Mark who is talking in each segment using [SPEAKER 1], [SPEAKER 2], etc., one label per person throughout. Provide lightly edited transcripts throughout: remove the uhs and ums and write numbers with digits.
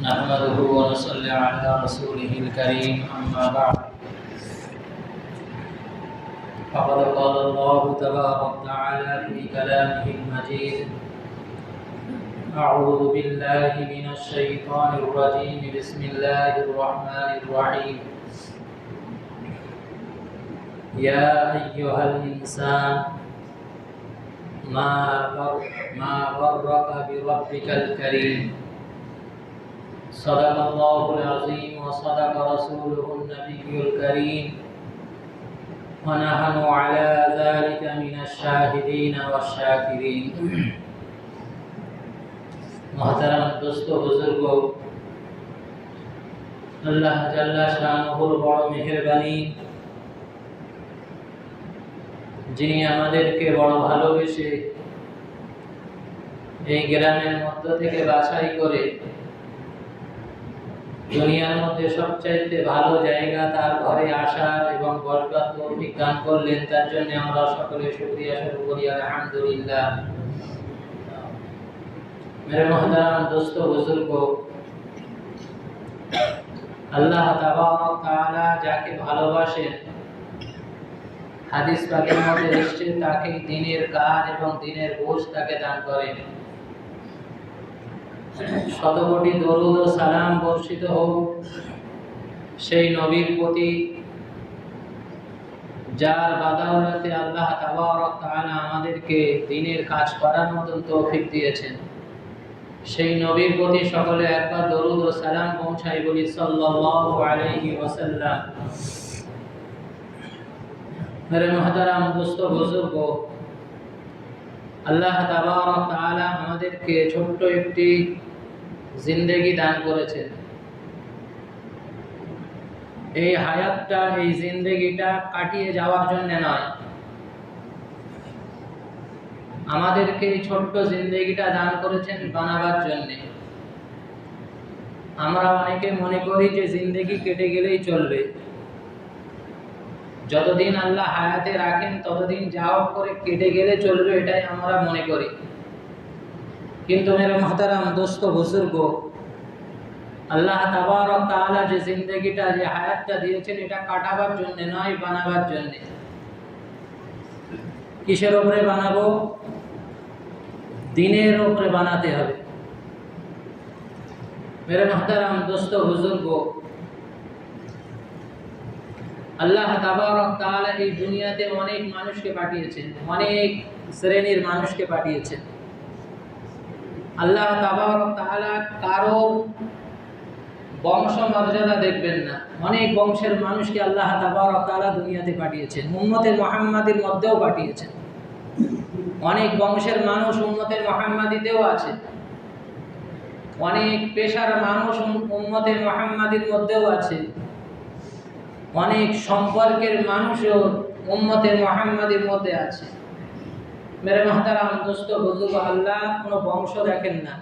[SPEAKER 1] نحمده ونصلي على رسوله الكريم أما بعد فقد قال الله تبارك وتعالى في كلامه المجيد أعوذ بالله من الشيطان الرجيم بسم الله الرحمن الرحيم يا أيها الإنسان ما غرك بربك الكريم صدق الله العظيم وصدق رسوله النبي الكريم ونحن على ذلك من الشاهدين والشاكرين محترم دوستو बुजुर्गो अल्लाह जल्ला शानुहुर बड़ मेहरबानी যিনি আমাদেরকে বড় ভালোবেসে এই গ্রামের মধ্য থেকে বাছাই করে দুনিয়ার মধ্যে সবচাইতে ভালো জায়গা তার ঘরে আসার এবং বসবার তৌফিক দান করলেন, তার জন্য আমরা সকলে শুকরিয়া স্বরূপ করি আলহামদুলিল্লাহ। मेरे मोहतरम दोस्तों बुजुर्गो, আল্লাহ তাবারক তাআলা যাকে ভালোবাসেন হাদিস পাকের মধ্যে এসেছে তাকে দ্বীনের কাজ এবং দ্বীনের বোঝ তাকে দান করেন। শত কোটি দরুদ ও সালাম বর্ষিত হোক সেই নবীর প্রতি যার বাদাওলাতে আল্লাহ তাবারক তাআলা আমাদেরকে দ্বীনের কাজ করার মতো তৌফিক দিয়েছেন। সেই নবীর প্রতি সকলে একবার দরুদ ও সালাম পৌঁছাই বলি সাল্লাল্লাহু আলাইহি ওয়াসাল্লাম। मेरे मोहतरम दोस्तों बुजुर्गो, আল্লাহ তাবারক তাআলা আমাদেরকে ছোট্ট একটি জিন্দেগি দান করেছেন। এই হায়াতটা, এই জিন্দেগিটা কাটিয়ে যাওয়ার জন্য নয়, আমাদেরকে এই ছোট্ট জিন্দেগিটা দান করেছেন বানাবার জন্য। আমরা অনেকে মনে করি যে জিন্দেগি কেটে গেলেই চলবে, যতদিন আল্লাহ হায়াতে রাখেন ততদিন যাও করে কেটে গেলে চলবে, এটাই আমরা মনে করি। কিন্তু মেরে মোহতারাম দোস্ত বুজুর্গো, আল্লাহ তাবারক তাআলা যে জিন্দেগিটা, যে হায়াতটা দিয়েছেন এটা কাটাবার জন্য নয়, বানাবার জন্য। কিসের উপরে বানাবো? দ্বীনের উপরে বানাতে হবে। মেরে মোহতারাম দোস্ত বুজুর্গো, আল্লাহ তাবারক তাআলা এই দুনিয়াতে অনেক মানুষকে পাঠিয়েছেন, অনেক শ্রেণীর মানুষকে পাঠিয়েছেন। আল্লাহ তাবারক তাআলা কারো বংশ মর্যাদা দেখবেন না, অনেক বংশের মানুষকে আল্লাহ তাবারক তাআলা দুনিয়াতে পাঠিয়েছেন, উম্মতে মুহাম্মাদির মধ্যেও পাঠিয়েছেন। অনেক বংশের মানুষ উম্মতে মুহাম্মাদিতেও আছে, অনেক পেশার মানুষ উম্মতে মুহাম্মাদির মধ্যেও আছে, অনেক সম্পর্কের মানুষও উম্মতে মুহাম্মাদির মধ্যে আছে। মেরে মুহতারাম দোস্ত বুজুর্গ, আল্লাহ কোনো বংশ দেখেন না,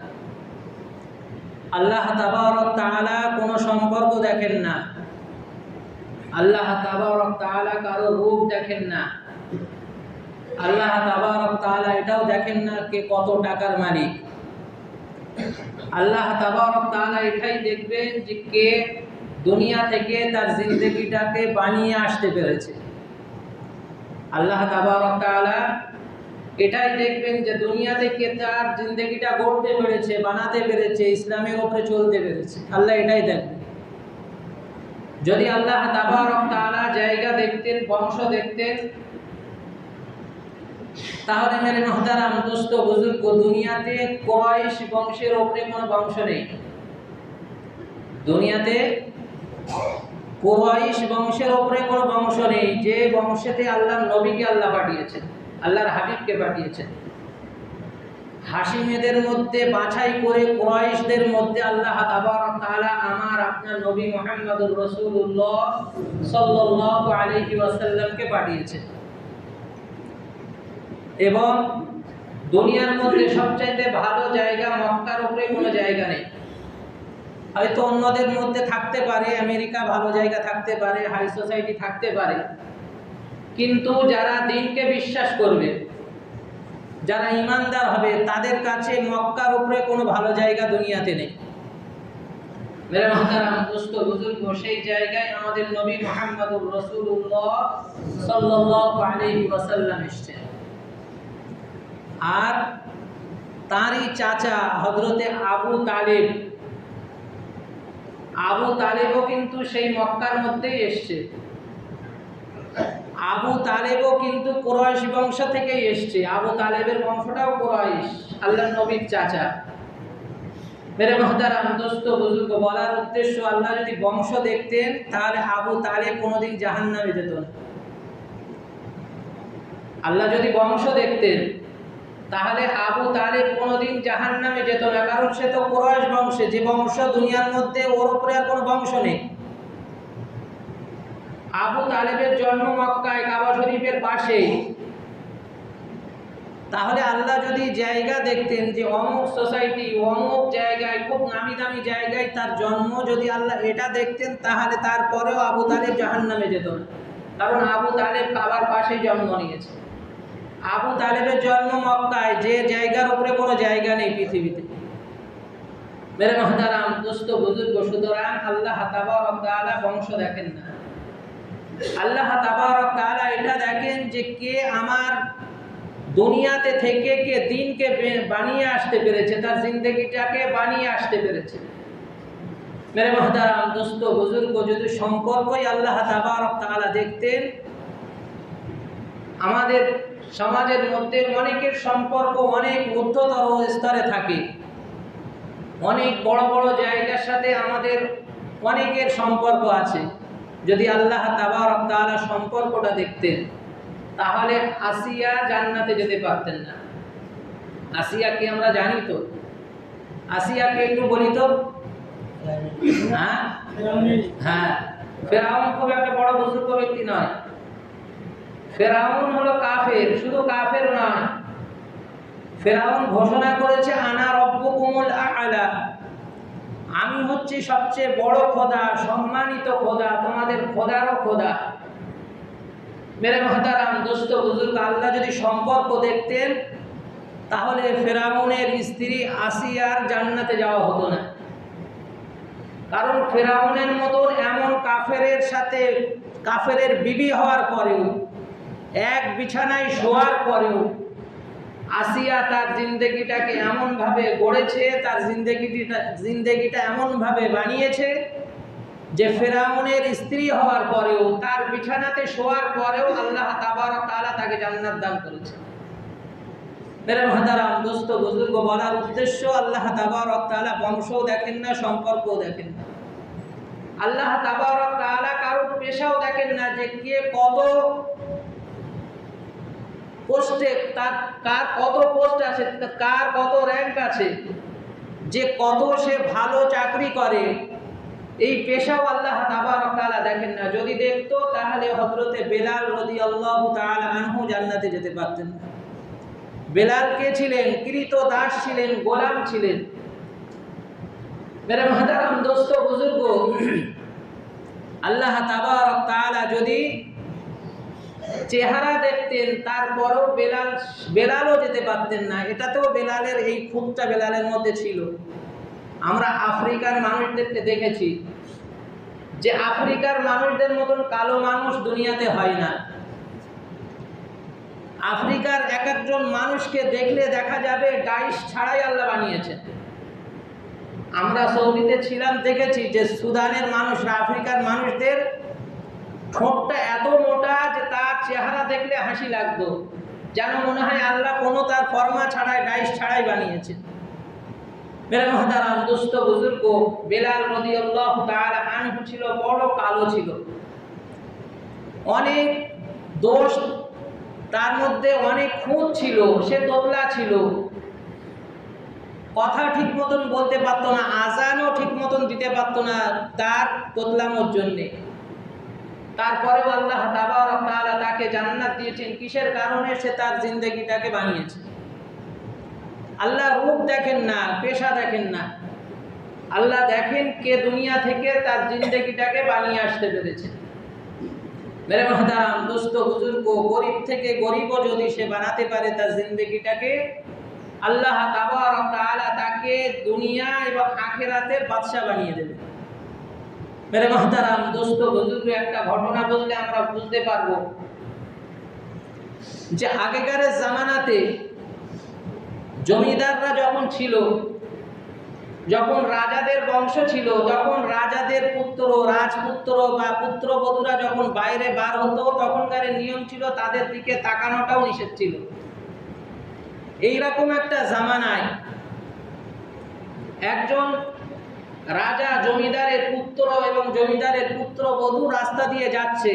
[SPEAKER 1] আল্লাহ তাবারক তাআলা কোনো সম্পর্ক দেখেন না, আল্লাহ তাবারক তাআলা কারো রূপ দেখেন না, আল্লাহ তাবারক তাআলা এটাও দেখেন না কে কত টাকার মালিক। আল্লাহ তাবারক তাআলা এটাই দেখবেন যে কে দুনিয়া থেকে তার জিন্দেগিটাকে বানিয়ে আসতে পেরেছে। আল্লাহ তাবারক তাআলা এটাই দেখবেন যে দুনিয়া থেকে তার জিন্দেগিটা গড়তে পেরেছে, বানাতে পেরেছে, ইসলামের উপরে চলতে পেরেছে। আল্লাহ এটাই দেখবেন। যদি আল্লাহ তাবারক তাআলা জায়গা দেখতেন, বংশ দেখতেন, তাহলে মেরে মুহতারাম দোস্ত বুজুর্গ, দুনিয়াতে কুরাইশ বংশের উপরে কোনো বংশ নেই। দুনিয়াতে কুরাইশ বংশের উপরে কোনো বংশ নেই, যে বংশেতে আল্লাহর নবীকে আল্লাহ পাঠিয়েছেন, আল্লাহর হাবিবকে পাঠিয়েছেন। হাশিমেদের মধ্যে বাছাই করে কুরাইশদের মধ্যে আল্লাহ তাবারক তাআলা আমার আপনার নবী মুহাম্মদুর রাসূলুল্লাহ সাল্লাল্লাহু আলাইহি ওয়াসাল্লামকে পাঠিয়েছেন। এবং দুনিয়ার মধ্যে সবচাইতে ভালো জায়গা মক্কার উপরে কোনো জায়গা নেই। হয়তো অন্যদের মধ্যে থাকতে পারে, আমেরিকা ভালো জায়গা থাকতে পারে, হাই সোসাইটি থাকতে পারে, কিন্তু যারা দ্বীনকে বিশ্বাস করবে, যারা ঈমানদার হবে, তাদের কাছে মক্কার উপরে কোনো ভালো জায়গা দুনিয়াতে নেই। মেরে মুহতারাম দোস্ত বুজুর্গ, সেই জায়গায় আমাদের নবী মুহাম্মদুর রাসূলুল্লাহ সাল্লাল্লাহু আলাইহি ওয়াসাল্লাম এসেছেন। আর তারই চাচা হযরতে আবু তালেবও কিন্তু সেই মক্কার মধ্যেই এসছে। আবু তালেবও কিন্তু কুরাইশ বংশ থেকেই এসছে। আবু তালেবের বংশটাও কুরাইশ, আল্লাহর নবীর চাচা। মেরে মুহতারাম দোস্ত বুজুর্গ, বলার উদ্দেশ্য, আল্লাহ যদি বংশ দেখতেন তাহলে আবু তালেব কোনোদিন জাহান্নামে যেত না। আল্লাহ যদি বংশ দেখতেন তাহলে আবু তালেব কোনোদিন জাহান্নামে যেত না, কারণ সে তো কুরাইশ বংশে, যে বংশ দুনিয়ার মধ্যে ওর উপরে আর কোনো বংশ নেই। আবু তালেবের জন্ম মক্কায়, কাবা শরীফের পাশে। তাহলে আল্লাহ যদি জায়গা দেখতেন যে অমুক সোসাইটি, অমুক জায়গায়, খুব নামি দামি জায়গায় তার জন্ম, যদি আল্লাহ এটা দেখতেন তাহলে তারপরেও আবু তালেব জাহান্নামে যেত না, কারণ আবু তালেব কাবার পাশেই জন্ম নিয়েছে। আবু তালেবের জন্ম মক্কায়, যে জায়গার উপরে কোনো জায়গা নেই পৃথিবীতে। মেরে মুহতারাম দোস্ত বুজুর্গ, সুতরাং আল্লাহ তাবারক ওয়া তাআলা বংশ দেখেন না। আল্লাহ তাবারক ওয়া তাআলা এটা দেখেন যে কে আমার দুনিয়াতে থেকে কে দিনকে বানিয়ে আসতে পেরেছে, তার জিন্দেগিটাকে বানিয়ে আসতে পেরেছে। মেরে মুহতারাম দোস্ত বুজুর্গ, যদি সম্পর্কই আল্লাহ তাবারক ওয়া তাআলা দেখতেন, আমাদের সমাজের মধ্যে অনেকের সম্পর্ক অনেক ঊর্ধ্বতর স্তরে থাকে, অনেক বড় বড় জায়গার সাথে আমাদের অনেকের সম্পর্ক আছে। যদি আল্লাহ তাবারক ওয়া তাআলা সম্পর্কটা দেখতেন তাহলে আসিয়া জান্নাতে যেতে পারতেন না। আসিয়াকে আমরা জানি তো, আসিয়াকে একটু বলি তো। হ্যাঁ, ফেরাউন খুব একটা বড় বুজুর্গ ব্যক্তি নয়। ফেরাউন হলো কাফের, শুধু কাফের নয়, ফেরাউন ঘোষণা করেছে আনা রব্বুকুমুল আ'লা, আমি হচ্ছি সবচেয়ে বড় খোদা, সম্মানিত খোদা, তোমাদের খোদারও খোদা। মেরে মুহতারাম দোস্ত বুজুর্গ, আল্লাহ যদি সম্পর্ক দেখতেন তাহলে ফেরাউনের স্ত্রী আসিয়ার জান্নাতে যাওয়া হতো না, কারণ ফেরাউনের মতন এমন কাফেরের সাথে, কাফেরের বিবি হওয়ার পরেও, এক বিছানায় শোয়ার পরেও আসিয়া তার জিন্দেগিটাকে এমনভাবে গড়েছে, তার জিন্দেগিটা এমনভাবে বানিয়েছে যে ফেরাউনের স্ত্রী হওয়ার পরেও, তার বিছানাতে শোয়ার পরেও আল্লাহ তাবারক ওয়া তাআলা তাকে জান্নাত দান করেছে। মেরে মুহতারাম দোস্ত বুজুর্গ, বলার উদ্দেশ্য, আল্লাহ তাবারক ওয়া তাআলা বংশও দেখেন না, সম্পর্কও দেখেন না। আল্লাহ তাবারক ওয়া তাআলা কারোর পেশাও দেখেন না, যে কে কত পোস্টে, কার কত পোস্ট আছে, কার কত র্যাঙ্ক আছে, যে কত সে ভালো চাকরি করে, এই পেশাও আল্লাহ তাবারক ওয়া তাআলা দেখেন না। যদি দেখতো তাহলে হযরতে বেলাল রাদিয়াল্লাহু তাআলা আনহু জান্নাতে যেতে পারতেন না। বেলাল কে ছিলেন? কৃতদাস ছিলেন, গোলাম ছিলেন। মেরে মুহতারাম দোস্ত বুজুর্গ, আল্লাহ তাবারক ওয়া তাআলা যদি চেহারা দেখতেন তারপরও বেলালও যেতে পারতেন না। এটাতেও বেলালের, এই খুঁতটা বেলালের মধ্যে ছিল। আমরা আফ্রিকার মানুষদেরকে দেখেছি যে আফ্রিকার মানুষদের মতন কালো মানুষ দুনিয়াতে হয় না। আফ্রিকার এক একজন মানুষকে দেখলে দেখা যাবে ডাইস ছাড়াই আল্লাহ বানিয়েছেন। আমরা সৌদিতে ছিলাম, দেখেছি যে সুদানের মানুষরা, আফ্রিকার মানুষদের ঠোঁটটা এত মোটা যে তার চেহারা দেখলে হাসি লাগতো, যেন মনে হয় আল্লাহ কোনো তার ফর্মা ছাড়াই, ডাইস ছাড়াই বানিয়েছে। মেরে মুহতারাম দোস্ত বুজুর্গ, বেলাল রাদিয়াল্লাহু তাআলা আনহু ছিল বড় কালো ছিল, অনেক দোষ তার মধ্যে, অনেক খুঁত ছিল, সে তোতলা ছিল, কথা ঠিক মতন বলতে পারতো না, আজানও ঠিক মতন দিতে পারতো না তার তোতলামোর জন্যে। তারপরেও আল্লাহ তাবারক ওয়া তাআলা তাকে জান্নাত দিয়েছেন। কিসের কারণে? সে তার জিন্দেগিটাকে বানিয়েছে। আল্লাহ রূপ দেখেন না, পেশা দেখেন না, আল্লাহ দেখেন কে দুনিয়া থেকে তার জিন্দেগিটাকে বানিয়ে আসতে পেরেছে। মেরে মুহতারাম দোস্ত বুজুর্গ, গরিব থেকে গরিবও যদি সে বানাতে পারে তার জিন্দেগিটাকে, আল্লাহ তাবারক ওয়া তাআলা তাকে দুনিয়া এবং আখিরাতের বাদশা বানিয়ে দেবে। मेरे मोहतरम दोस्तों बुजुर्ग একটা ঘটনা বললে আমরা বুঝতে পারবো যে আগেকার জামানাতে জমিদাররা যখন ছিল, যখন রাজাদের বংশ ছিল, যখন রাজাদের পুত্র রাজপুত্র বা পুত্রবধূরা যখন বাইরে বার হতো তখনকার নিয়ম ছিল তাদের দিকে তাকানোটাও নিষেধ ছিল। এইরকম একটা জামানায় একজন রাজা জমিদারের পুত্র এবং জমিদারের পুত্রবধূ রাস্তা দিয়ে যাচ্ছে,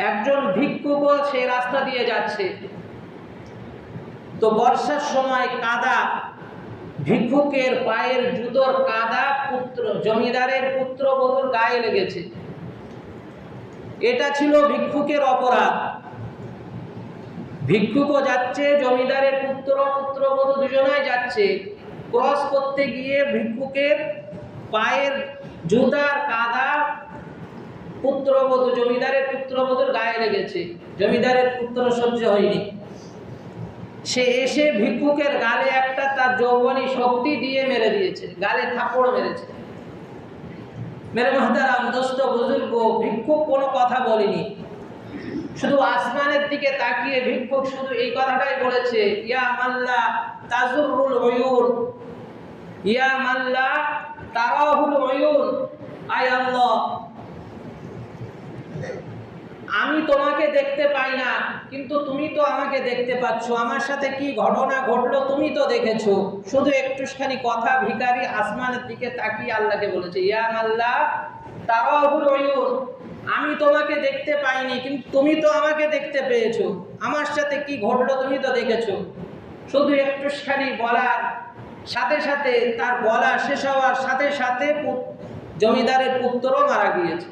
[SPEAKER 1] একজন ভিক্ষুকও সেই রাস্তা দিয়ে যাচ্ছে। তো বর্ষার সময় কাদা, ভিক্ষুকের পায়ের জুতোর কাদা জমিদারের পুত্রবধূর গায়ে লেগেছে। এটা ছিল ভিক্ষুকের অপরাধ। ভিক্ষুকও যাচ্ছে, জমিদারের পুত্রবধূ দুজনাই যাচ্ছে। ক্রস করতে গিয়ে ভিক্ষুকের পায়ের জুতার কাদা জমিদারের পুত্রবধূর গায়ে লেগেছে। জমিদারের পুত্র সহ্য হয়নি, সে এসে ভিক্ষুকের গালে একটা তার যৌবনী শক্তি দিয়ে মেরে দিয়েছে, গালে থাপড় মেরেছে। মেরে মোহতারাম দোস্ত বুজুর্গ, ভিক্ষুক কোনো কথা বলেনি, শুধু আসমানের দিকে তাকিয়ে ভিক্ষুক শুধু এই কথাটাই বলেছে, ইয়া মাল্লা তাজুরুল উয়ুন, ইয়া মাল্লা তারাহুল উয়ুন, আয় আল্লাহ, আমি তোমাকে দেখতে পাই না কিন্তু তুমি তো আমাকে দেখতে পাচ্ছ, আমার সাথে কি ঘটনা ঘটলো তুমি তো দেখেছো। শুধু একটুখানি কথা ভিখারি আসমানের দিকে তাকিয়ে আল্লাহকে বলেছে, ইয়া আল্লাহ তারাহুল উয়ুন, আমি তোমাকে দেখতে পাইনি কিন্তু তুমি তো আমাকে দেখতে পেয়েছো, আমার সাথে কি ঘটলো তুমি তো দেখেছো। শুধু একটুখানি বলার সাথে সাথে, তার বলা শেষ হওয়ার সাথে সাথে জমিদারের পুত্রও মারা গিয়েছে।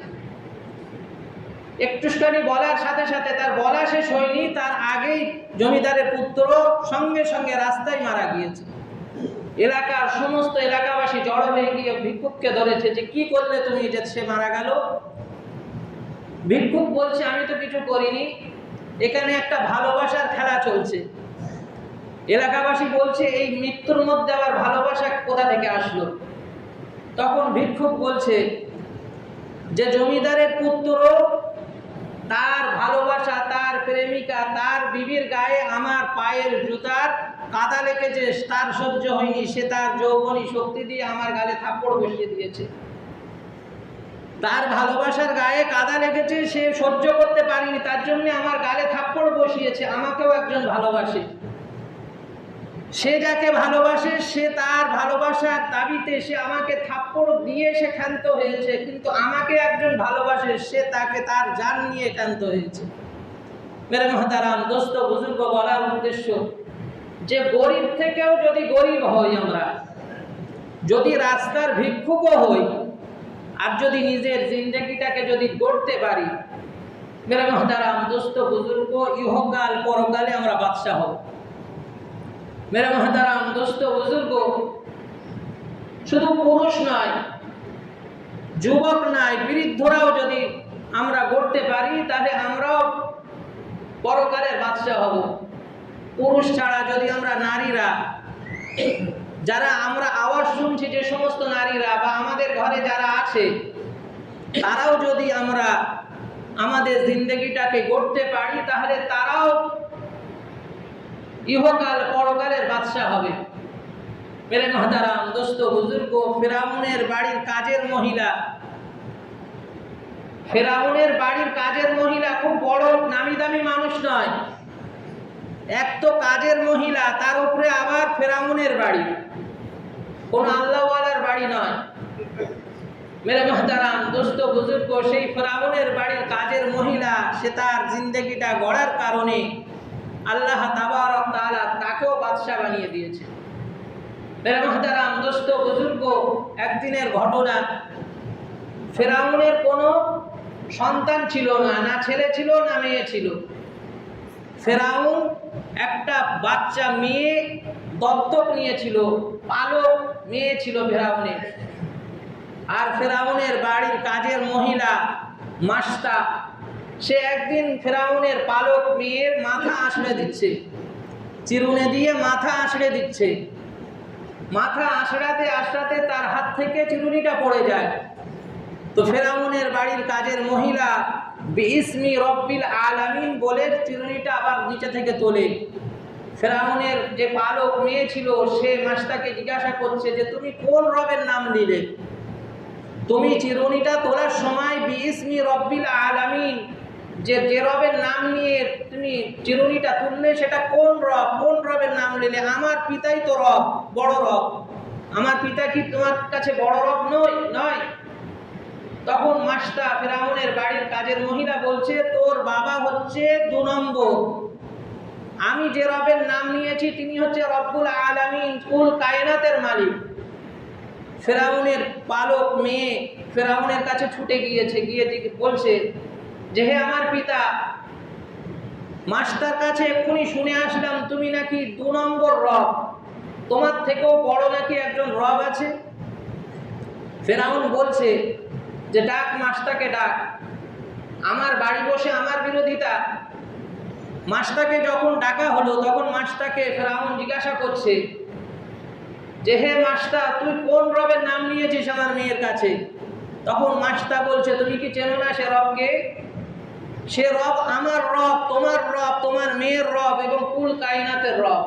[SPEAKER 1] একটুখানি বলার সাথে সাথে, তার বলা শেষ হয়নি তার আগেই জমিদারের পুত্র সঙ্গে সঙ্গে রাস্তায় মারা গিয়েছে। এলাকার সমস্ত এলাকাবাসী জড়ো হয়ে গিয়ে ভিক্ষুককে ধরেছে যে কি করলে তুমি, যে সে মারা গেল। ভিক্ষুক বলছে আমি তো কিছু করিনি, এখানে একটা ভালোবাসার খেলা চলছে। এলাকাবাসী বলছে এই মৃত্যুর মধ্যে আবার ভালোবাসা কোথা থেকে আসলো। তখন ভিক্ষুক বলছে যে জমিদারের পুত্র, তার ভালোবাসা, তার প্রেমিকা, তার বিবির গায়ে আমার পায়ের জুতার কাদা লেগেছে, তার সহ্য হয়নি, সে তার যৌবনী শক্তি দিয়ে আমার গালে থাপ্পড় বসিয়ে দিয়েছে। তার ভালোবাসার গায়ে কাদা লেগেছে, সে সহ্য করতে পারেনি, তার জন্য আমার গালে থাপ্পড় বসিয়েছে। আমাকেও একজন ভালোবাসে, সে যাকে ভালোবাসে সে তার ভালোবাসার দাবিতে সে আমাকে থাপ্পড় দিয়ে সে ক্ষান্ত হয়েছে, কিন্তু আমাকে একজন ভালোবাসে, সে তাকে তার জান নিয়ে ক্ষান্ত হয়েছে। মেরে মহতারাম দোস্ত বুজুর্গ, বলার উদ্দেশ্য যে গরিব থেকেও যদি গরিব হই আমরা, যদি রাস্তার ভিক্ষুকও হই, আর যদি নিজের জিন্দেগিটাকে যদি গড়তে পারি, মেরে মহতারাম দোস্ত বুজুর্গ, ইহকাল পরকালে আমরা বাদশাহ হব। মেরে মহতারাম দোস্ত বুজুর্গ, শুধু পুরুষ নয়, যুবক নয়, বৃদ্ধরাও যদি আমরা গড়তে পারি তাহলে আমরাও পরকালের বাদশাহ হব। পুরুষ ছাড়া যদি আমরা নারীরা, যারা আমরা আওয়াজ শুনছি, যে সমস্ত নারীরা বা আমাদের ঘরে যারা আছে, তারাও যদি আমরা আমাদের জিন্দগিটাকে গড়তে পারি তাহলে তারাও ইহকাল পরকালের বাদশাহ হবে। মেরে মহতারাম দোস্ত বুজুর্গ, ফেরাউনের বাড়ির কাজের মহিলা, ফেরাউনের বাড়ির কাজের মহিলা খুব বড় নামি দামি মানুষ নয়, এক তো কাজের মহিলা, তার উপরে আবার ফেরাউনের বাড়ি, কোন আল্লাহওয়ালার বাড়ি নয়। মেরে মহতারাম দোস্ত বুজুর্গ, সেই ফেরাউনের বাড়ির কাজের মহিলা, সে তার জিন্দেগিটা গড়ার কারণে আল্লাহ তাবারক তাআলা তাকেও বাদশাহ বানিয়ে দিয়েছে। মেরে মহতারাম দোস্ত বুজুর্গ, একদিনের ঘটনা, ফেরাউনের কোনো সন্তান ছিল না, না ছেলে ছিল না মেয়ে ছিল। ফেরাউন একটা বাচ্চা মেয়ে দত্তক নিয়েছিল, পালক মেয়ে ছিল ফেরাউনের। আর ফেরাউনের বাড়ির কাজের মহিলা মাস্তা, সে একদিন ফেরাউনের পালক মেয়ের মাথা আঁচড়ে দিচ্ছে, চিরুনি দিয়ে মাথা আঁচড়ে দিচ্ছে। মাথা আঁচড়াতে আঁচড়াতে তার হাত থেকে চিরুনিটা পড়ে যায়। তো ফেরাউনের বাড়ির কাজের মহিলা বিইসমি রব্বিল আলামিন বলে চিরুনিটা আবার নিচে থেকে তোলে। ফেরাউনের যে পালক মেয়ে ছিল সে মাস্টারকে জিজ্ঞাসা করছে যে তুমি কোন রবের নাম নিলে? তুমি চিরুনিটা তোলার সময় বিইসমি রব্বিল আলামিন যে রবের নাম নিয়ে তুমি চিরুনিটা তুললে সেটা কোন রবের নাম নিলে? আমার পিতাই তো রব, বড় রব। আমার পিতা কি তোমার কাছে বড় রব নয়? তখন মাস্টার ফেরাউনের বাড়ির কাজের মহিলা বলছে তোর বাবা হচ্ছে 2 নম্বর, আমি যে রবের নাম নিয়েছি তিনি হচ্ছে রব্বুল আলামিন, কুল কায়নাতের মালিক। ফেরাউনের পালক মেয়ে ফেরাউনের কাছে ছুটে গিয়েছে, গিয়ে বলছে যে হে আমার পিতা, মাস্টার কাছে এক্ষুনি শুনে আসলাম তুমি নাকি 2 নম্বর রব, তোমার থেকেও বড় নাকি একজন রব আছে। ফেরাউন বলছে যে ডাক মাস্টারকে ডাক, আমার বাড়ি বসে আমার বিরোধিতা। মাস্টারকে যখন ডাকা হলো তখন মাস্টারকে ফেরাউন জিজ্ঞাসা করছে যে হে মাস্টার, তুই কোন রবের নাম নিয়েছিস আমার মেয়ের কাছে? তখন মাস্টার বলছে তুমি কি চেনো না সে রবকে? সে রব আমার রব, তোমার মেয়ের রব এবং কুল কায়নাতের রব।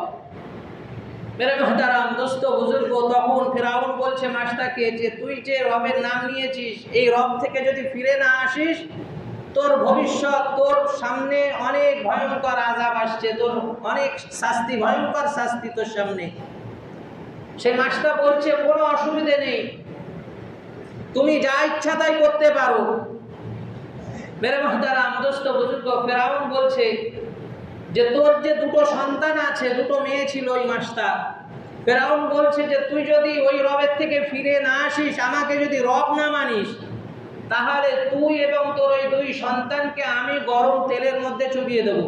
[SPEAKER 1] মেরে মোহতারাম দোস্ত বুজুর্গ, তখন ফেরাউন বলছে মাস্টারকে যে তুই যে রবের নাম নিয়েছিস এই রব থেকে যদি ফিরে না আসিস তোর ভবিষ্যৎ, তোর সামনে অনেক ভয়ঙ্কর আযাব আসছে, তোর অনেক শাস্তি, ভয়ঙ্কর শাস্তি তোর সামনে। সেই মাস্টার বলছে কোনো অসুবিধে নেই, তুমি যা ইচ্ছা তাই করতে পারো। মেরে মোহতারাম দোস্ত বুজুর্গ, ফেরাউন বলছে যে তোর যে 2 সন্তান আছে, 2 মেয়ে ছিল ওই মাস্টার। ফেরাউন বলছে যে তুই যদি ওই রবের থেকে ফিরে না আসিস, আমাকে যদি রব না মানিস, তাহলে তুই এবং তোর ওই 2 সন্তানকে আমি গরম তেলের মধ্যে চুবিয়ে দেব।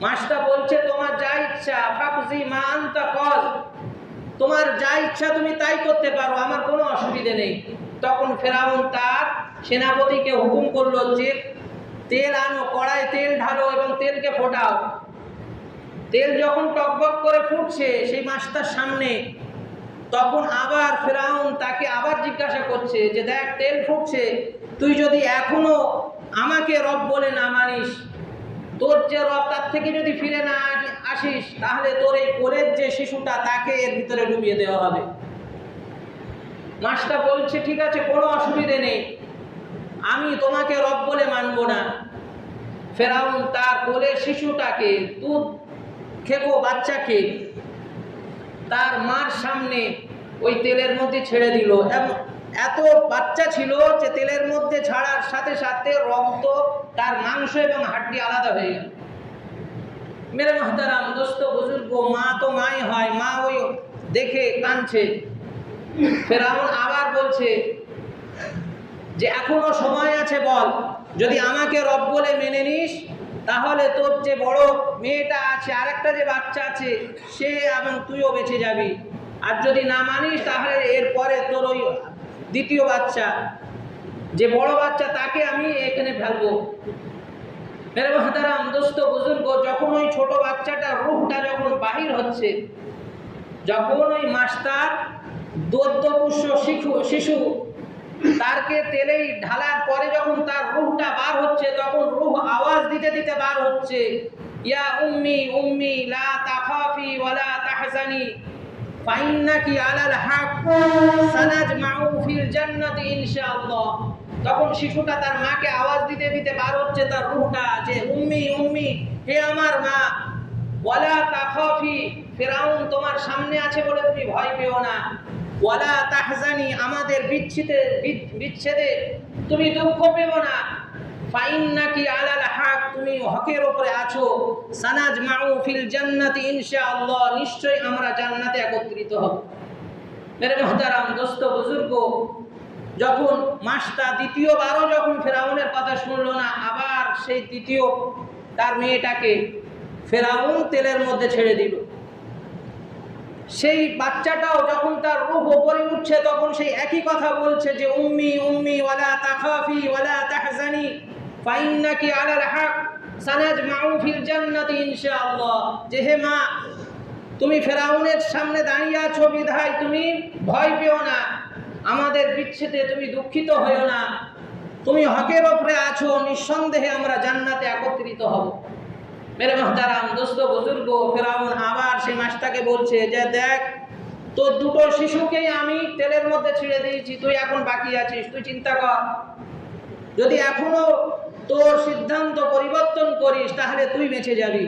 [SPEAKER 1] মাস্টার বলছে তোমার যা ইচ্ছা, ফাকজি মা আনতা কজ, তোমার যা ইচ্ছা তুমি তাই করতে পারো, আমার কোনো অসুবিধে নেই। তখন ফেরাউন তার সেনাপতিকে হুকুম করলো যে তেল আনো, কড়াই তেল ঢালো এবং তেলকে ফোটাও। তেল যখন টকবক করে ফুটছে সেই মাস্টার সামনে, তখন আবার ফেরাউন তাকে আবার জিজ্ঞাসা করছে যে দেখ তেল ফুটছে, তুই যদি এখনো আমাকে রব বলে না মানিস, তোর যে রব তার থেকে যদি ফিরে না আসিস, তাহলে তোর এই কোলের যে শিশুটা তাকে এর ভিতরে ডুবিয়ে দেওয়া হবে। মাস্টার বলছে ঠিক আছে, কোনো অসুবিধে নেই, আমি তোমাকে রব বলে মানব না। ফেরাউন তার কোলের শিশুটাকে, দুধ খেকো বাচ্চাকে তার মার সামনে ওই তেলের মধ্যে ছেড়ে দিল। এত বাচ্চা ছিল যে তেলের মধ্যে ছাড়ার সাথে সাথে রক্ত, তার মাংস এবং হাড্ডি আলাদা হয়ে গেল। মেরে মোহতারাম দোস্ত বুজুর্গ, মা তো মাই হয়, মা ওই দেখে কাঁদছে। ফেরাউন আবার বলছে যে এখনো সময় আছে, বল, যদি আমাকে রব বলে মেনে নিস তাহলে তোর যে বড় মেয়েটা আছে, আরেকটা যে বাচ্চা আছে, সে এবং তুইও বেঁচে যাবি। আর যদি না মানিস তাহলে এরপরে তোর ওই 2য় বাচ্চা, যে বড় বাচ্চা, তাকে আমি এখানে ফেলবো। মেরে মোহতারাম দোস্ত বুজুর্গ, যখন ওই ছোট বাচ্চাটা রূহটা যখন বাহির হচ্ছে, যখন ওই মাস্টার দোদ্যপুষ্য শিশু তারকে তেলেই ঢালার পরে যখন তার রূহটা বার হচ্ছে, তখন রূহ আওয়াজ দিতে দিতে বার হচ্ছে, ইয়া উম্মি উম্মি লা তাখাফি ওয়ালা তাহজানি ফাইন্নাকি আলাল হক সানাজমাউ ফিল জান্নাতি ইনশাআল্লাহ। তখন শিশুটা তার মাকে আওয়াজ দিতে দিতে বার হচ্ছে, তার রূহটা, যে উম্মি উম্মি, হে আমার মা, ওয়ালা তাখাফি, ফেরাউন তোমার সামনে আছে বলে তুমি ভয় পেও না, ওয়ালা তাহজানি, আমাদের বিচ্ছেদে তুমি দুঃখ পেও না, ফাইন্নাকি আলাল হক, তুমি হকের উপরে আছো, সানাজমাউ ফিল জান্নাতি ইনশাআল্লাহ, নিশ্চয়ই আমরা জান্নাতে একত্রিত হব। মেরে মুহতারাম দোস্ত বুজুর্গ, যখন মাস্টার 2য়বারও যখন ফেরাউনের কথা শুনলো না, আবার সেই 2য় তার মেয়েটাকে ফেরাউন তেলের মধ্যে ছেড়ে দিল। সেই বাচ্চাটাও যখন তার রূহ উপরে উঠছে, তখন সেই একই কথা বলছে যে উম্মি উম্মি ওয়ালা তাখাফি ওয়ালা তাহজানি ফাইন্নাকি আলাল হক সানাজমাউ ফিল জান্নাতি ইনশাআল্লাহ, যে হে মা, তুমি ফেরাউনের সামনে দাঁড়িয়ে আছো বিধায় তুমি ভয় পেও না, আমাদের বিচ্ছেদে তুমি দুঃখিত হয়ো না, তুমি হকের ওপরে আছো, নিঃসন্দেহে আমরা জান্নাতে একত্রিত হব। মেরে মুহতারাম দোস্ত বুজুর্গ, ফেরাউন আবার সেই মাছটাকে বলছে যে দেখ, তোর দুটো শিশুকেই আমি তেলের মধ্যে ছিঁড়ে দিয়েছি, তুই এখন বাকি আছিস, তুই চিন্তা কর, যদি এখনো তোর সিদ্ধান্ত পরিবর্তন করিস তাহলে তুই বেঁচে যাবি।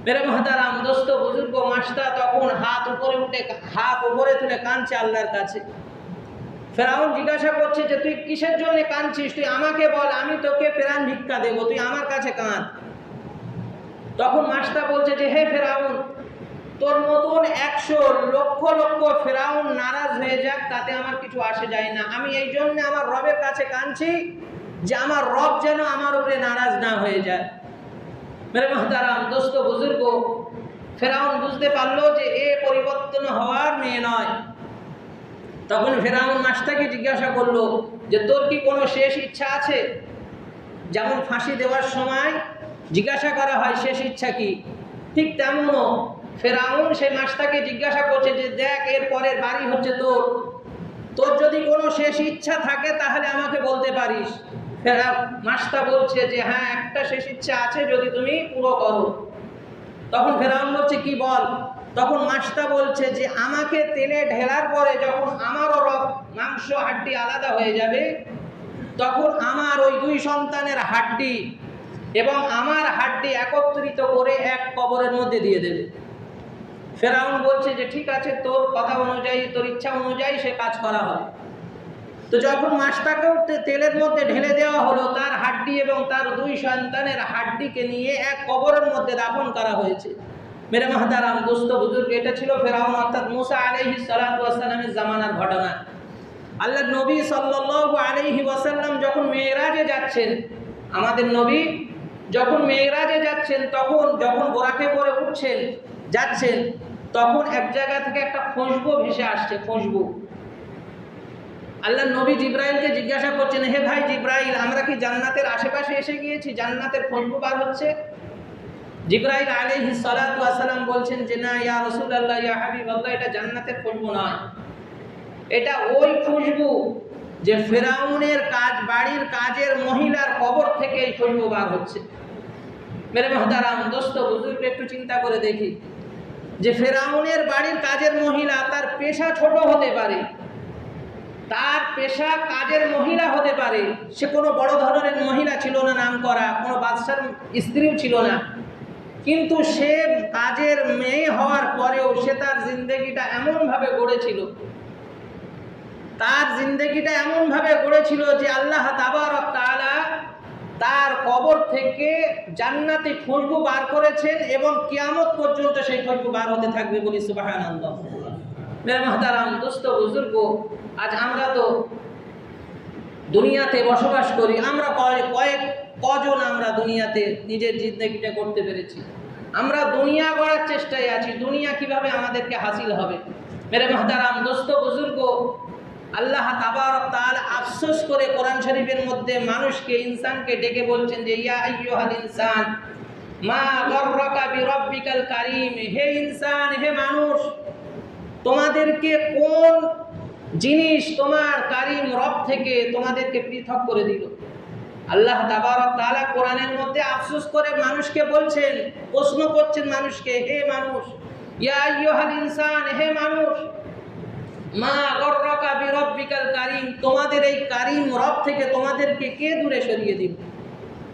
[SPEAKER 1] মেরে মুহতারাম দোস্ত বুজুর্গ, মাছটা তখন হাত উপরে তুলে কাঁদছে আল্লাহর কাছে। ফেরাউন জিজ্ঞাসা করছে যে তুই কিসের জন্য কাঁদছিস, তুই আমাকে বল, আমি তোকে প্রাণ ভিক্ষা দেবো, তুই আমার কাছে কাঁদ। তখন মাছটা বলছে যে হে ফেরাউন, তোর মতন 100 লক্ষ লক্ষ ফেরাউন নারাজ হয়ে যাক, তাতে আমার কিছু আসে যায় না, আমি এই জন্য আমার রবের কাছে কাঁদছি যে আমার রব যেন আমার উপরে নারাজ না হয়ে যায়। মেরে মুহতারাম দোস্ত বুজুর্গ, ফেরাউন বুঝতে পারলো যে এ পরিবর্তন হওয়ার মেয়ে নয়। তখন ফেরাউন মাছটাকে জিজ্ঞাসা করলো যে তোর কি কোনো শেষ ইচ্ছা আছে? যেমন ফাঁসি দেওয়ার সময় জিজ্ঞাসা করা হয় শেষ ইচ্ছা কি, ঠিক তেমনও ফেরাউন সেই মাছটাকে জিজ্ঞাসা করছে যে দেখ, এর পরের বাড়ি হচ্ছে তোর যদি কোনো শেষ ইচ্ছা থাকে তাহলে আমাকে বলতে পারিস। মাছটা বলছে যে হ্যাঁ, একটা শেষ ইচ্ছা আছে, যদি তুমি পুরো করো। তখন ফেরাউন বলছে কি বল? তখন মাছটা বলছে যে আমাকে তেলে ঢেলার পরে যখন আমারও মাংস হাড্ডি আলাদা হয়ে যাবে, তখন আমার ওই 2 সন্তানের হাড্ডি এবং আমার হাড্ডি একত্রিত করে এক কবরের মধ্যে দিয়ে দেবে। ফেরাউন বলছে যে ঠিক আছে, তোর কথা অনুযায়ী, তোর ইচ্ছা অনুযায়ী সে কাজ করা হবে। তো যখন মাছটাকেও তেলের মধ্যে ঢেলে দেওয়া হলো, তার হাড্ডি এবং তার 2 সন্তানের হাড্ডিকে নিয়ে এক কবরের মধ্যে দাফন করা হয়েছে। মেরে মুহতারাম দোস্ত বুজুর্গ, এটা ছিল ফেরাউন অর্থাৎ মুসা আলাইহিস সালাতু ওয়াস সালামের জামানার ঘটনা। আল্লাহর নবী সাল্লাল্লাহু আলাইহি ওয়াসাল্লাম যখন মেরাজে যাচ্ছেন, আমাদের নবী যখন মেরাজে যাচ্ছেন, তখন যখন বোরাকে করে যাচ্ছেন, তখন এক জায়গা থেকে একটা খুশবু ভেসে আসছে। খুশবু, আল্লাহর নবী জিব্রাইলকে জিজ্ঞাসা করছেন, হে ভাই জিব্রাইল, আমরা কি জান্নাতের আশেপাশে এসে গিয়েছি? জান্নাতের খুশবু বার হচ্ছে। জিব্রাইল আলাইহিস সালাতু ওয়াস সালাম বলছেন যে না ইয়া রাসূলুল্লাহ, ইয়া হাবিবাল্লাহ, এটা জান্নাতের খুশবু নয়, এটা ওই খুশবু যে ফেরাউনের বাড়ির কাজের মহিলার কবর থেকে এই খুশবু বার হচ্ছে। মেরে মুহতারাম দোস্ত বুজুর্গ, একটু চিন্তা করে দেখি যে ফেরাউনের বাড়ির কাজের মহিলা, তার পেশা ছোট হতে পারে, তার পেশা কাজের মহিলা হতে পারে, সে কোনো বড় ধরনের মহিলা ছিল না, নাম করা কোনো বাদশার স্ত্রীও ছিল না, কিন্তু সে কাজের মেয়ে হওয়ার পরেও সে তার জিন্দেগিটা এমনভাবে গড়েছিল, যে আল্লাহ তাবারক তাআলা তার কবর থেকে জান্নাতি খুশবু বার করেছেন এবং কিয়ামত পর্যন্ত সেই খুশবু বার হতে থাকবে, বলি সুবহানাল্লাহ। মেরে মুহতারাম দোস্ত বুজুর্গ, আজ আমরা তো দুনিয়াতে বসবাস করি, আমরা কজন আমরা দুনিয়াতে নিজের জিন্দেগিটা করতে পেরেছি? আমরা দুনিয়া গড়ার চেষ্টায় আছি, দুনিয়া কিভাবে আমাদেরকে হাসিল হবে। মেরে মুহতারাম দোস্ত বুজুর্গ, আল্লাহ তাবারক তাআলা আফসোস করে কোরআন শরীফের মধ্যে ইনসানকে ডেকে বলছেন যে ইয়া আইয়ুহাল ইনসান মা গররাকা বিরাব্বিকাল কারীম, হে ইনসান, হে মানুষ, তোমাদেরকে কোন জিনিস তোমার কারীম রব থেকে তোমাদেরকে পৃথক করে দিল? আল্লাহ তাবারক তাআলা কোরআনের মধ্যে আফসোস করে মানুষকে বলছেন, প্রশ্ন করছেন মানুষকে, হে মানুষ, ইয়া আইয়ুহাল ইনসান, হে মানুষ, মা গররাকা বিরাব্বিকাল কারীম, তোমাদের এই কারীম রব থেকে তোমাদেরকে কে দূরে সরিয়ে দিল?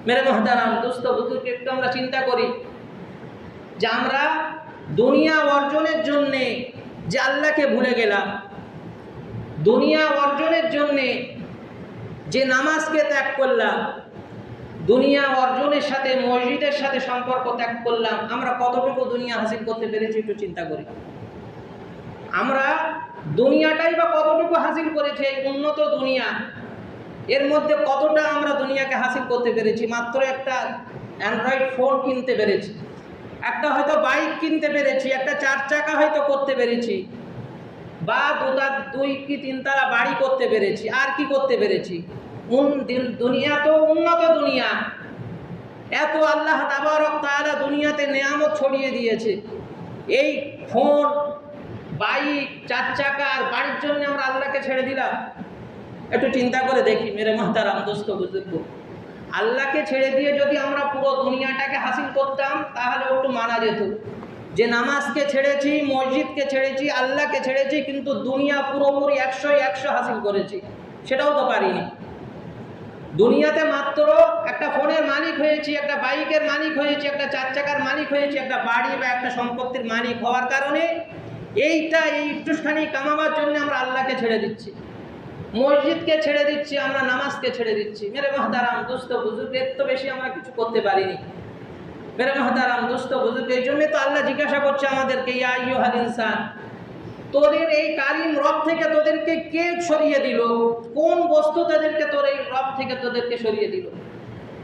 [SPEAKER 1] মেরে মুহতারাম দোস্ত বুজুর্গ, একটু আমরা চিন্তা করি যে আমরা দুনিয়া অর্জনের জন্যে যে আল্লাহকে ভুলে গেলাম, দুনিয়া অর্জনের জন্যে যে নামাজকে ত্যাগ করলাম, দুনিয়া অর্জনের সাথে মসজিদের সাথে সম্পর্ক ত্যাগ করলাম, আমরা কতটুকু দুনিয়া হাসিল করতে পেরেছি একটু চিন্তা করি। আমরা দুনিয়াটাই বা কতটুকু হাসিল করেছি, এই উন্নত দুনিয়া, এর মধ্যে কতটা আমরা দুনিয়াকে হাসিল করতে পেরেছি? মাত্র একটা অ্যান্ড্রয়েড ফোন কিনতে পেরেছি, একটা হয়তো বাইক কিনতে পেরেছি, একটা 4 চাকা হয়তো করতে পেরেছি, বা 2 কি 3 তলা বাড়ি করতে পেরেছি। আর কি করতে পেরেছি? দুনিয়া তো উন্নত দুনিয়া, এত আল্লাহ তাবারক তাআলা দুনিয়াতে নেয়ামত ছড়িয়ে দিয়েছে। এই ফোন বাইক, 4 চাকা আর বাড়ির জন্য আমরা আল্লাহকে ছেড়ে দিলাম। একটু চিন্তা করে দেখি মেরে মাহতারাম দোস্ত বুজুর্গ, আল্লাহকে ছেড়ে দিয়ে যদি আমরা পুরো দুনিয়াটাকে হাসিল করতাম তাহলে একটু মানা যেত যে নামাজকে ছেড়েছি, মসজিদকে ছেড়েছি, আল্লাহকে ছেড়েছি, কিন্তু দুনিয়া পুরোপুরি 100 হাসিল করেছি, সেটাও তো পারিনি। দুনিয়াতে মাত্র একটা ফোনের মালিক হয়েছি, একটা বাইকের মালিক হয়েছি, একটা 4 চাকার মালিক হয়েছি, একটা বাড়ি বা একটা সম্পত্তির মালিক হওয়ার কারণে এই একটুখানি কামাবার জন্য আমরা আল্লাহকে ছেড়ে দিচ্ছি, মসজিদকে ছেড়ে দিচ্ছি, আমরা নামাজকে ছেড়ে দিচ্ছি। মেরে মাহতারাম দোস্ত বুজুর্গ, এর তো বেশি আমরা কিছু করতে পারিনি। মেরে মাহতারাম দোস্ত বুজুর্গ, এই জন্যই তো আল্লাহ জিজ্ঞাসা করছে আমাদেরকে, ইয়া আইয়ুহাল ইনসান, তোদের এই কারিম রব থেকে তোদেরকে কে সরিয়ে দিল? কোন বস্তু তাদেরকে তোর এই রব থেকে তোদেরকে সরিয়ে দিল?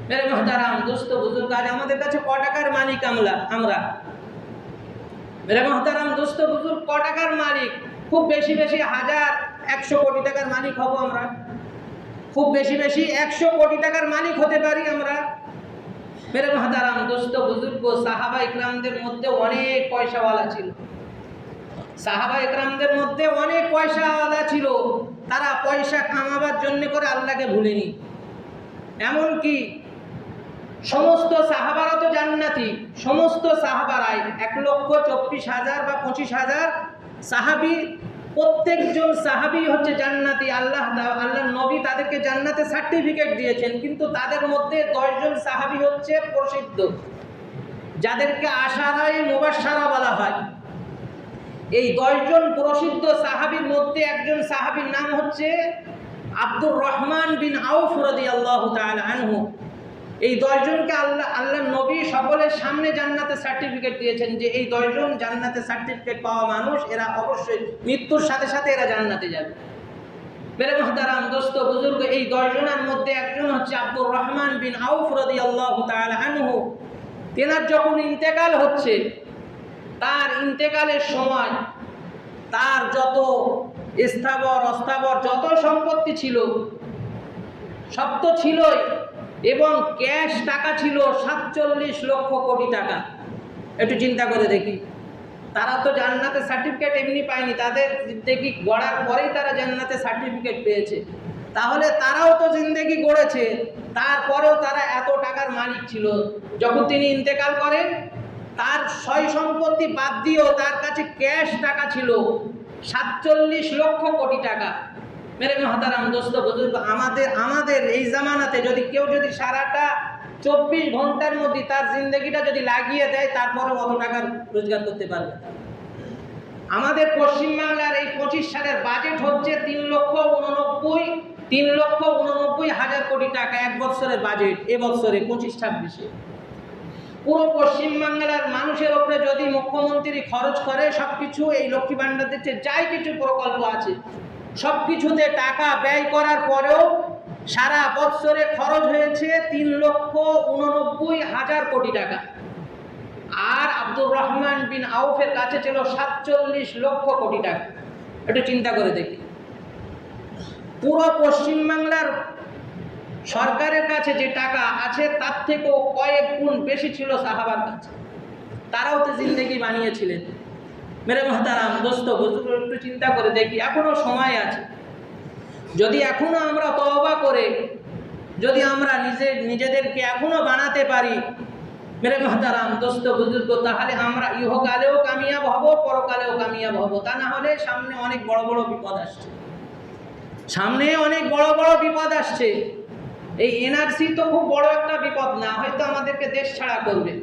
[SPEAKER 1] মেরে মাহতারাম দোস্ত বুজুর্গ, আজ আমাদের কাছে ক টাকার মালিক আমরা? মেরে মাহতারাম দোস্ত বুজুর্গ, ক টাকার মালিক? খুব বেশি 100 কোটি টাকার মালিক হব আমরা, খুব বেশি 100 কোটি টাকার মালিক হতে পারি আমরা। মেরে মাহতারাম দোস্ত বুজুর্গ, সাহাবা ইকরামদের মধ্যে অনেক পয়সাওয়ালা ছিল, সাহাবা ইকরামদের মধ্যে অনেক পয়সাওয়ালা ছিল, তারা পয়সা কামাবার জন্য করে আল্লাহকে ভুলেনি। এমনকি সমস্ত সাহাবারা তো জান্নাতি, সমস্ত সাহাবারাই 1,24,000 বা 25,000 সাহাবী, প্রত্যেকজন সাহাবী হচ্ছে জান্নাতি। আল্লাহ নবী তাদেরকে জান্নাতে সার্টিফিকেট দিয়েছেন, কিন্তু তাদের মধ্যে 10 জন সাহাবী হচ্ছে প্রসিদ্ধ, যাদেরকে আশারায়ে মুবাশশারা বলা হয়। এই 10 জন প্রসিদ্ধ সাহাবীর মধ্যে একজন সাহাবীর নাম হচ্ছে আব্দুর রহমান বিন আউফ রাদিয়াল্লাহু তাআলা আনহু। এই 10 জনকে আল্লাহ নবী সকলের সামনে জান্নাতে সার্টিফিকেট দিয়েছেন যে এই 10 জন জান্নাতে সার্টিফিকেট পাওয়া মানুষ, এরা অবশ্যই মৃত্যুর সাথে সাথে এরা জান্নাতে যাবে। মেরে মুহতারাম দোস্ত বুজুর্গ, এই 10 জনের মধ্যে একজন হচ্ছে আব্দুর রহমান বিন আউফ রাদিয়াল্লাহু তাআলা আনহু। তেনার যখন ইন্তেকাল হচ্ছে, তার ইন্তেকালের সময় তার যত স্থাবর অস্থাবর যত সম্পত্তি ছিল সব তো ছিলই, এবং ক্যাশ টাকা ছিল 47 লক্ষ কোটি টাকা। একটু চিন্তা করে দেখি, তারা তো জান্নাতে সার্টিফিকেট এমনি পায়নি, তাদের জিন্দেগি গড়ার পরেই তারা জান্নাতে সার্টিফিকেট পেয়েছে। তাহলে তারাও তো জিন্দেগি গড়েছে, তারপরেও তারা এত টাকার মালিক ছিল। যখন তিনি ইন্তেকাল করেন, তার সয় সম্পত্তি বাদ দিয়েও তার কাছে ক্যাশ টাকা ছিল 47 লক্ষ কোটি টাকা। মেরে মুহতারাম দোস্ত বুজুর্গ, আমাদের এই জামানাতে যদি কেউ সারাটা 24 ঘন্টার মধ্যে তার জিন্দগিটা যদি লাগিয়ে দেয়, তারপরে অত টাকার রোজগার করতে পারবে। আমাদের পশ্চিমবাংলার এই 25 সালের বাজেট হচ্ছে 3,89,000 কোটি টাকা, এক বছরের বাজেট। এবছরে 25-26-এ পুরো পশ্চিমবাংলার মানুষের উপরে যদি মুখ্যমন্ত্রী খরচ করে সবকিছু, এই লক্ষ্মী ভান্ডার দিচ্ছে, যাই কিছু প্রকল্প আছে সব কিছুতে টাকা ব্যয় করার পরেও সারা বছরে খরচ হয়েছে 3,89,000 কোটি টাকা। আর আব্দুর রহমান বিন আউফের কাছে ছিল 47 লক্ষ কোটি টাকা। একটু চিন্তা করে দেখি, পুরো পশ্চিমবাংলার সরকারের কাছে যে টাকা আছে তার থেকেও কয়েক গুণ বেশি ছিল সাহাবার কাছে। তারাও তো জিন্দেগি বানিয়েছিলেন। মেরে মুহতারাম দোস্ত বুজুর্গ, একটু চিন্তা করে দেখি, এখনো সময় আছে। যদি এখনো আমরা তওবা করে যদি আমরা নিজেদেরকে এখনো বানাতে পারি, মেরে মুহতারাম দোস্ত বুজুর্গ, তাহলে আমরা ইহকালেও কামিয়াব হব, পরকালেও কামিয়াব হব। তা না হলে সামনে অনেক বড় বড় বিপদ আসছে, সামনে অনেক বড় বড় বিপদ আসছে। এই এনআরসি তো খুব বড় একটা বিপদ না, হয়তো আমাদেরকে দেশ ছাড়া করবে,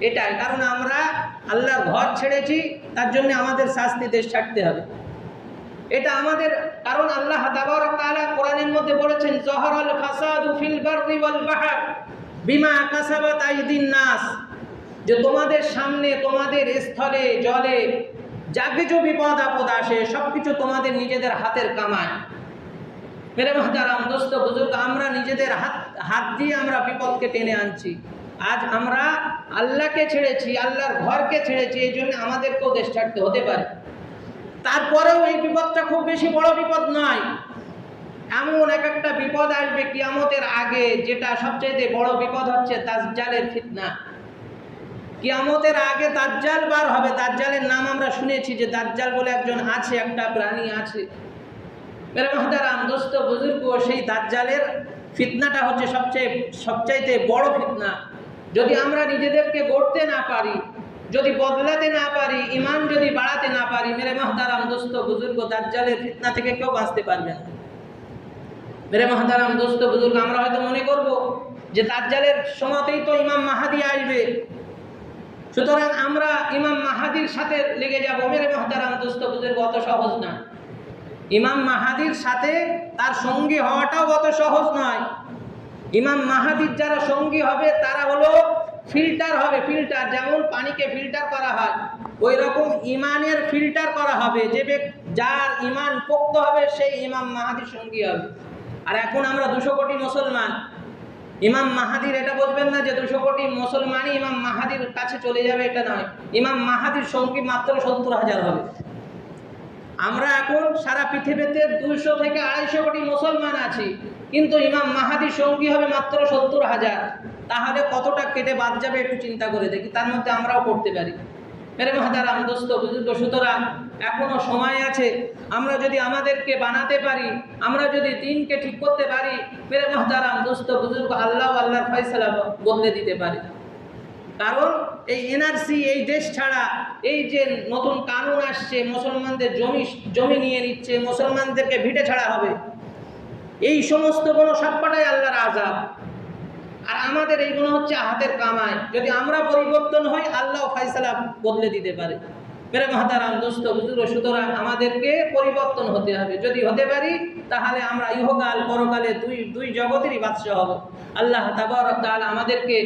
[SPEAKER 1] এটাই কারণ আমরা আল্লাহর ঘর ছেড়েছি, তার জন্য আমাদের শাস্তি, দেশ ছাড়তে হবে। এটা আমাদের কারণ আল্লাহ তাবারক তাআলা কোরআনের মধ্যে বলেছেন, যহরাল ফাসাদু ফিল বাররি ওয়াল বাহর বিমা কাসাবাত আইদিন নাস, যে তোমাদের সামনে, তোমাদের স্থলে জলে যা কিছু বিপদ আপদ আসে সবকিছু তোমাদের নিজেদের হাতের কামাই। মেরে মুহতারাম দোস্ত বুজুর্গ, আমরা নিজেদের হাত দিয়ে আমরা বিপদকে টেনে আনছি। আজ আমরা আল্লাহকে ছেড়েছি, আল্লাহর ঘরকে ছেড়েছি, এই জন্য আমাদেরকেও দেশ ছাড়তে হতে পারে। তারপরেও এই বিপদটা খুব বেশি বড় বিপদ নয়। এমন একটা বিপদ আসবে কিয়ামতের আগে, যেটা সবচেয়ে বড় বিপদ হচ্ছে দাজ্জালের ফিতনা। কিয়ামতের আগে দাজ্জাল বার হবে। দাজ্জালের নাম আমরা শুনেছি যে দাজ্জাল বলে একজন আছে, একটা প্রাণী আছে। মেরে মুহতারাম দোস্ত বুজুর্গ, সেই দাজ্জালের ফিতনাটা হচ্ছে সবচাইতে বড় ফিতনা। যদি আমরা নিজেদেরকে গড়তে না পারি, যদি বদলাতে না পারি, ঈমান যদি বাড়াতে না পারি, মেরে মুহতারাম দোস্ত বুজুর্গ, দাজ্জালের ফিতনা থেকে কেউ বাঁচতে পারবে না। মেরে মুহতারাম দোস্ত বুজুর্গ, আমরা হয়তো মনে করব যে দাজ্জালের সময়তেই তো ইমাম মাহাদি আসবে, সুতরাং আমরা ইমাম মাহাদির সাথে লেগে যাব। মেরে মুহতারাম দোস্ত বুজুর্গ, অত সহজ না। ইমাম মাহাদির সাথে তার সঙ্গী হওয়াটাও অত সহজ নয়। ইমাম মাহাদির যারা সঙ্গী হবে তারা হলো ফিল্টার হবে, ফিল্টার। যেমন পানিকে ফিল্টার করা হয়, ওই রকম ইমানের ফিল্টার করা হবে। যার ইমান পোক্ত হবে সেই ইমাম মাহাদির সঙ্গী হবে। আর এখন আমরা 200 কোটি মুসলমান, ইমাম মাহাদির এটা বলবেন না যে 200 কোটি মুসলমানই ইমাম মাহাদির কাছে চলে যাবে, এটা নয়। ইমাম মাহাদির সঙ্গী মাত্র 70,000 হবে। আমরা এখন সারা পৃথিবীতে 200 থেকে 250 কোটি মুসলমান আছি, কিন্তু ইমাম মাহাদির সঙ্গী হবে মাত্র 70,000। তাহলে কতটা কেটে বাদ যাবে একটু চিন্তা করে দেখি, তার মধ্যে আমরাও পড়তে পারি। মেরে মুহতারাম দোস্ত বুজুর্গ, সুতরাং এখনো সময় আছে। আমরা যদি আমাদেরকে বানাতে পারি, আমরা যদি দিনকে ঠিক করতে পারি, মেরে মুহতারাম দোস্ত বুজুর্গ, আল্লাহর ফয়সালা বদলে দিতে পারে। কারণ এই এনআরসি, এই দেশ ছাড়া, এই যে নতুন কানুন আসছে, মুসলমানদের জমি নিয়ে নিচ্ছে, মুসলমানদেরকে ভিটে ছাড়া হবে, এই সমস্ত কোনো সবকটাই আল্লাহর আযাব। আর আমাদের এইগুলো হচ্ছে হাতের কামাই। যদি আমরা পরিবর্তন হই, আল্লাহ ফয়সালা বদলে দিতে পারে। মেরে মুহতারাম দোস্ত বুজুর্গ, সুতরাং আমাদেরকে পরিবর্তন হতে হবে। যদি হতে পারি, তাহলে আমরা ইহকাল পরকালে দুই জগতেরই বাদশা হব। আল্লাহ তাবারক তাআলা আমাদেরকে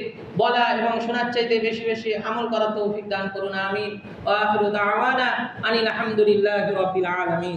[SPEAKER 1] বলা এবং শোনার চাইতে বেশি বেশি আমল করার তৌফিক দান করুন। আমিন। ওয়া আখিরু দাওয়ানা আনিল হামদুলিল্লাহি রাব্বিল আলামিন।